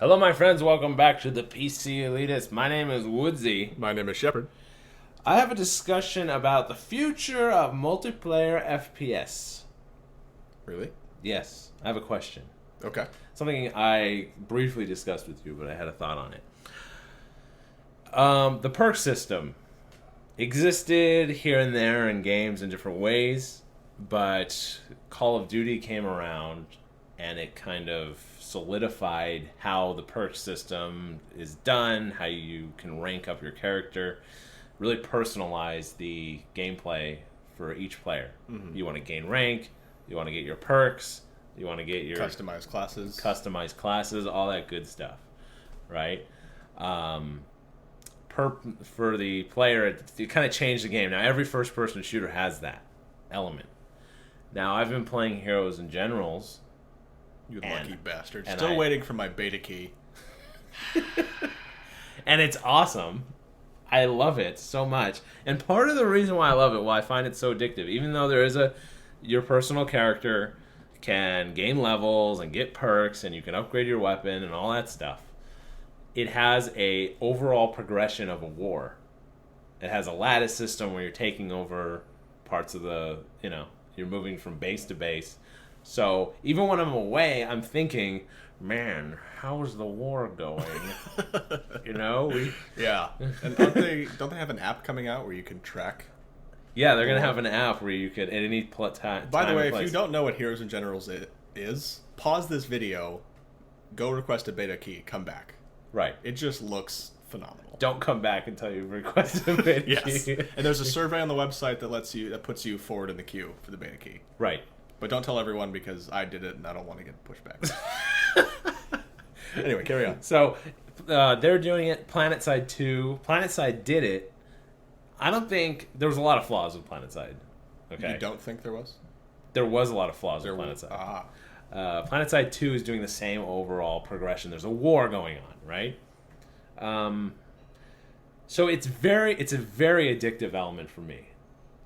Hello, my friends. Welcome back to the ThePCelitist. My name is Woodsie. My name is Shepherd. I have a discussion about the future of multiplayer FPS. Really? Yes, I have a question. Okay. Something I briefly discussed with you, but I had a thought on it. The perk system existed here and there in games in different ways, but Call of Duty came around and it kind of solidified how the perk system is done, how you can rank up your character, really personalize the gameplay for each player. Mm-hmm. You want to gain rank, you want to get your perks, you want to get your customized classes, all that good stuff, right? For the player, it kind of changed the game. Now every first-person shooter has that element. Now I've been playing Heroes and Generals. You lucky bastard. Still waiting for my beta key. And it's awesome. I love it so much. And part of the reason why I love it, why I find it so addictive, even though there is your personal character can gain levels and get perks and you can upgrade your weapon and all that stuff, it has a overall progression of a war. It has a lattice system where you're taking over parts of you're moving from base to base. So even when I'm away, I'm thinking, man, how's the war going? Yeah. And don't they have an app coming out where you can track? Yeah, they're gonna have an app where you could at any time. By the way, if you don't know what Heroes and Generals is, pause this video, go request a beta key, come back. Right. It just looks phenomenal. Don't come back until you request a beta yes. key. And there's a survey on the website that puts you forward in the queue for the beta key. Right. But don't tell everyone because I did it and I don't want to get pushback. Anyway, carry on. So they're doing it. Planetside 2. Planetside did it. I don't think there was a lot of flaws with Planetside. Okay. You don't think there was? There was a lot of flaws with Planetside. Ah. Planetside 2 is doing the same overall progression. There's a war going on, right? So it's a very addictive element for me.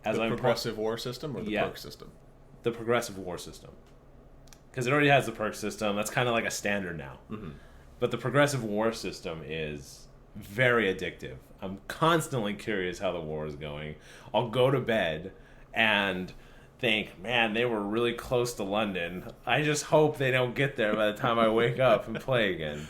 The progressive war system or the perk system? The progressive war system. Because it already has the perk system. That's kind of like a standard now. Mm-hmm. But the progressive war system is very addictive. I'm constantly curious how the war is going. I'll go to bed and think, man, they were really close to London. I just hope they don't get there by the time I wake up and play again.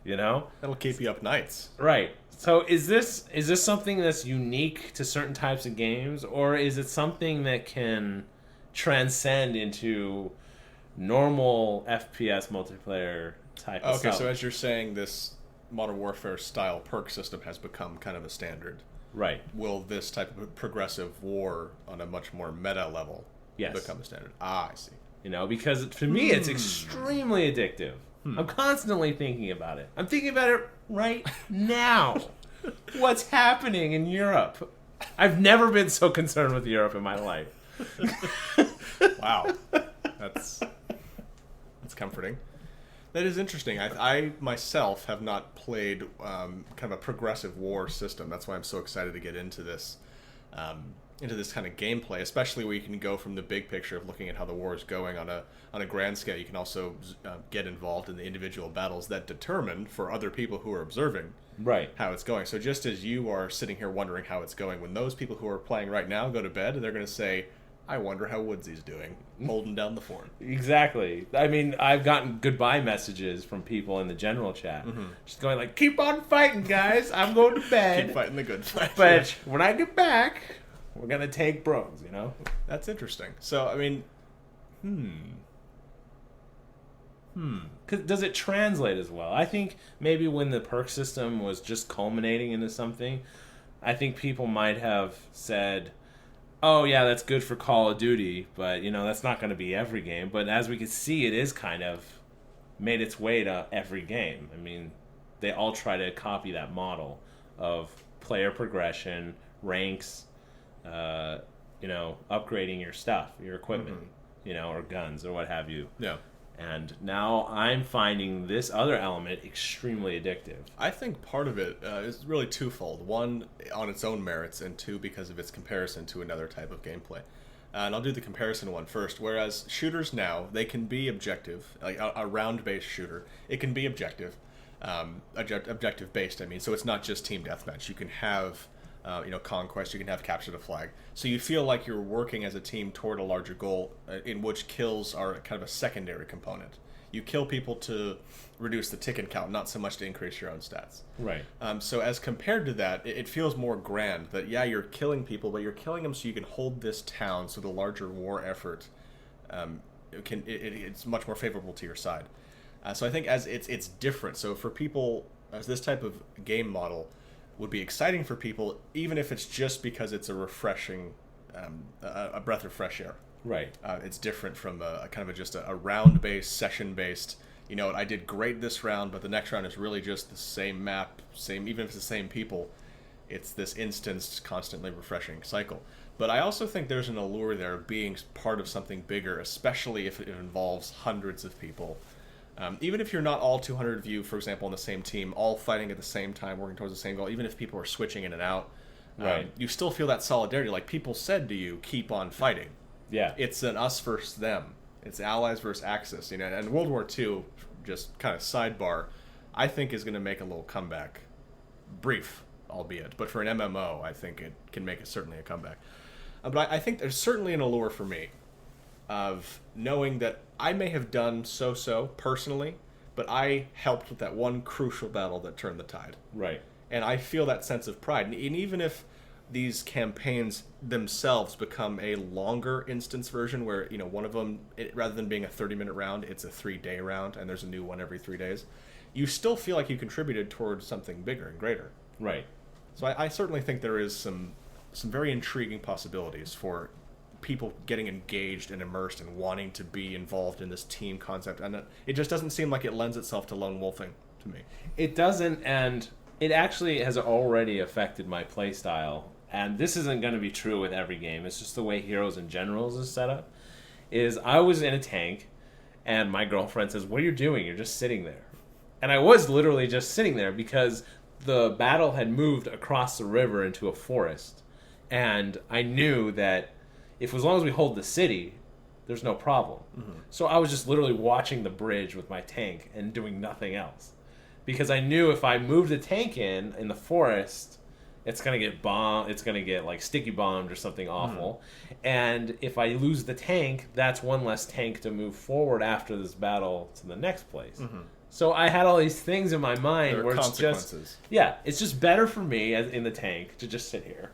You know? That'll keep you up nights. Right. So is this something that's unique to certain types of games, or is it something that can transcend into normal FPS multiplayer type of stuff? Okay, so as you're saying, this Modern Warfare style perk system has become kind of a standard. Right. Will this type of progressive war on a much more meta level become a standard? Ah, I see. Because to me it's extremely addictive. I'm constantly thinking about it. I'm thinking about it right now. What's happening in Europe? I've never been so concerned with Europe in my life. Wow. That's comforting. That is interesting. I myself have not played kind of a progressive war system. That's why I'm so excited to get into this kind of gameplay, especially where you can go from the big picture of looking at how the war is going on a grand scale. You can also get involved in the individual battles that determine for other people who are observing how it's going. So just as you are sitting here wondering how it's going, when those people who are playing right now go to bed, they're going to say, I wonder how Woodsie's doing, holding down the fort. Exactly. I mean, I've gotten goodbye messages from people in the general chat. Mm-hmm. Just going like, keep on fighting, guys. I'm going to bed. Keep fighting the good fight. But when I get back, we're going to take bros, That's interesting. So, I mean, Does it translate as well? I think maybe when the perk system was just culminating into something, I think people might have said, oh, yeah, that's good for Call of Duty, but, that's not going to be every game. But as we can see, it is kind of made its way to every game. I mean, they all try to copy that model of player progression, ranks, upgrading your stuff, your equipment, or guns or what have you. Yeah. And now I'm finding this other element extremely addictive. I think part of it is really twofold. One, on its own merits, and two, because of its comparison to another type of gameplay. And I'll do the comparison one first. Whereas shooters now, they can be objective, like a round-based shooter. It can be objective. objective based. I mean, so it's not just team deathmatch. You can have conquest. You can have capture the flag. So you feel like you're working as a team toward a larger goal, in which kills are kind of a secondary component. You kill people to reduce the ticket count, not so much to increase your own stats. Right. So as compared to that, it feels more grand that, yeah, you're killing people, but you're killing them so you can hold this town, so the larger war effort it's much more favorable to your side. So I think as it's different. So for people, as this type of game model would be exciting for people, even if it's just because it's a refreshing, a breath of fresh air. Right. It's different from a kind of just a round-based, session-based. I did great this round, but the next round is really just the same map, even if it's the same people. It's this instanced, constantly refreshing cycle. But I also think there's an allure there of being part of something bigger, especially if it involves hundreds of people. Even if you're not all 200 of you, for example, on the same team, all fighting at the same time, working towards the same goal, even if people are switching in and out, right. You still feel that solidarity. Like people said to you, keep on fighting. Yeah. It's an us versus them. It's allies versus Axis. And World War II, just kind of sidebar, I think is going to make a little comeback. Brief, albeit. But for an MMO, I think it can make it certainly a comeback. But I think there's certainly an allure for me of knowing that I may have done so-so personally, but I helped with that one crucial battle that turned the tide. Right. And I feel that sense of pride. And even if these campaigns themselves become a longer instance version where, one of them, rather than being a 30-minute round, it's a 3-day round, and there's a new one every 3 days, you still feel like you contributed towards something bigger and greater. Right. So I certainly think there is some very intriguing possibilities for people getting engaged and immersed and wanting to be involved in this team concept. And it just doesn't seem like it lends itself to lone wolfing to me. It doesn't, and it actually has already affected my playstyle. And this isn't going to be true with every game. It's just the way Heroes and Generals is set up. I was in a tank, and my girlfriend says, "What are you doing? You're just sitting there." And I was literally just sitting there because the battle had moved across the river into a forest. And I knew that as long as we hold the city, there's no problem. Mm-hmm. So I was just literally watching the bridge with my tank and doing nothing else. Because I knew if I moved the tank in the forest, it's going to get bombed. It's going to get sticky bombed or something awful. Mm-hmm. And if I lose the tank, that's one less tank to move forward after this battle to the next place. Mm-hmm. So I had all these things in my mind where it's just better for me in the tank to just sit here.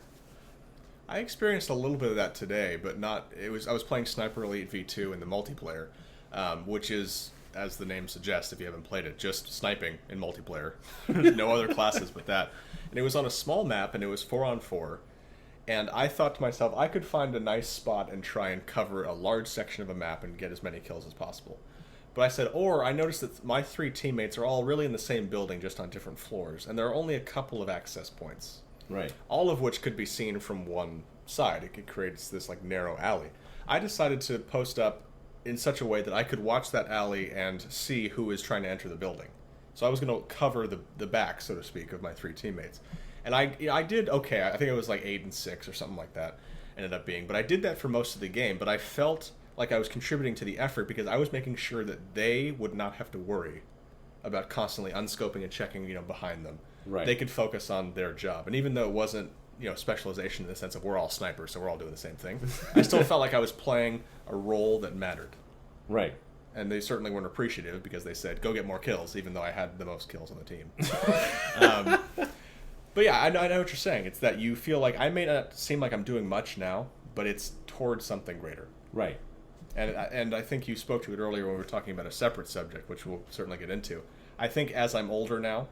I experienced a little bit of that today, but not. I was playing Sniper Elite V2 in the multiplayer, which is, as the name suggests, if you haven't played it, just sniping in multiplayer. No other classes but that. And it was on a small map, and it was 4-on-4. And I thought to myself, I could find a nice spot and try and cover a large section of a map and get as many kills as possible. But I said, I noticed that my 3 teammates are all really in the same building, just on different floors, and there are only a couple of access points. Right. All of which could be seen from one side. It creates this narrow alley. I decided to post up in such a way that I could watch that alley and see who is trying to enter the building. So I was going to cover the back, so to speak, of my 3 teammates. And I did okay. I think it was 8 and 6 or something like that ended up being. But I did that for most of the game. But I felt like I was contributing to the effort because I was making sure that they would not have to worry about constantly unscoping and checking, behind them. Right. They could focus on their job. And even though it wasn't, specialization in the sense of we're all snipers, so we're all doing the same thing, I still felt like I was playing a role that mattered. Right. And they certainly weren't appreciative because they said, go get more kills, even though I had the most kills on the team. But yeah, I know what you're saying. It's that you feel like I may not seem like I'm doing much now, but it's towards something greater. Right. And I think you spoke to it earlier when we were talking about a separate subject, which we'll certainly get into. I think as I'm older now,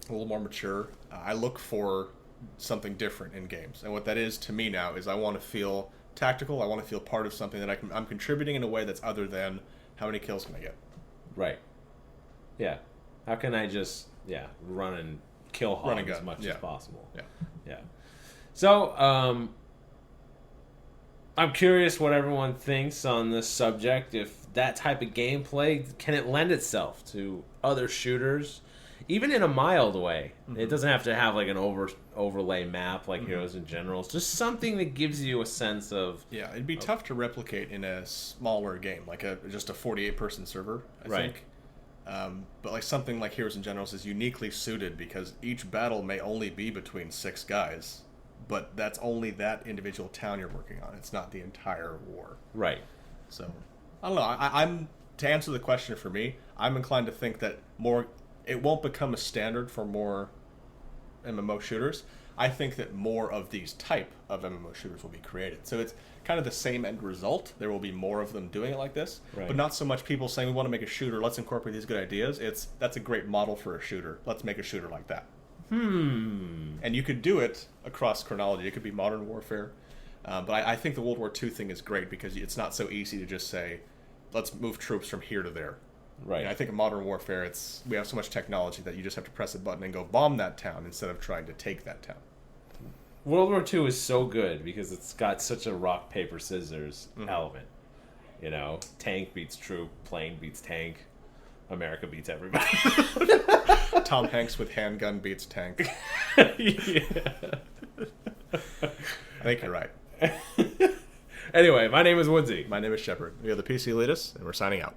a little more mature, I look for something different in games. And what that is to me now is I want to feel tactical. I want to feel part of something that I'm contributing in a way that's other than how many kills can I get. Right. Yeah. How can I just run and kill hogs as much as possible? Yeah. So I'm curious what everyone thinks on this subject. If that type of gameplay, can it lend itself to other shooters? Even in a mild way. Mm-hmm. It doesn't have to have an overlay map like Heroes and Generals. Just something that gives you a sense of... Yeah, it'd be tough to replicate in a smaller game, just a 48-person server, I think. But like something like Heroes and Generals is uniquely suited because each battle may only be between 6 guys, but that's only that individual town you're working on. It's not the entire war. Right. So, I don't know. I'm to answer the question for me, I'm inclined to think that it won't become a standard for more MMO shooters. I think that more of these type of MMO shooters will be created. So it's kind of the same end result. There will be more of them doing it like this, right. but not so much people saying we want to make a shooter. Let's incorporate these good ideas. That's a great model for a shooter. Let's make a shooter like that. And you could do it across chronology. It could be Modern Warfare, but I think the World War II thing is great because it's not so easy to just say, let's move troops from here to there. Right. And I think in Modern Warfare, we have so much technology that you just have to press a button and go bomb that town instead of trying to take that town. World War II is so good because it's got such a rock, paper, scissors element. You know, tank beats troop, plane beats tank, America beats everybody. Tom Hanks with handgun beats tank. Yeah. I think you're right. Anyway, my name is Woodsie. My name is Shepherd. We are the PC Elitists, and we're signing out.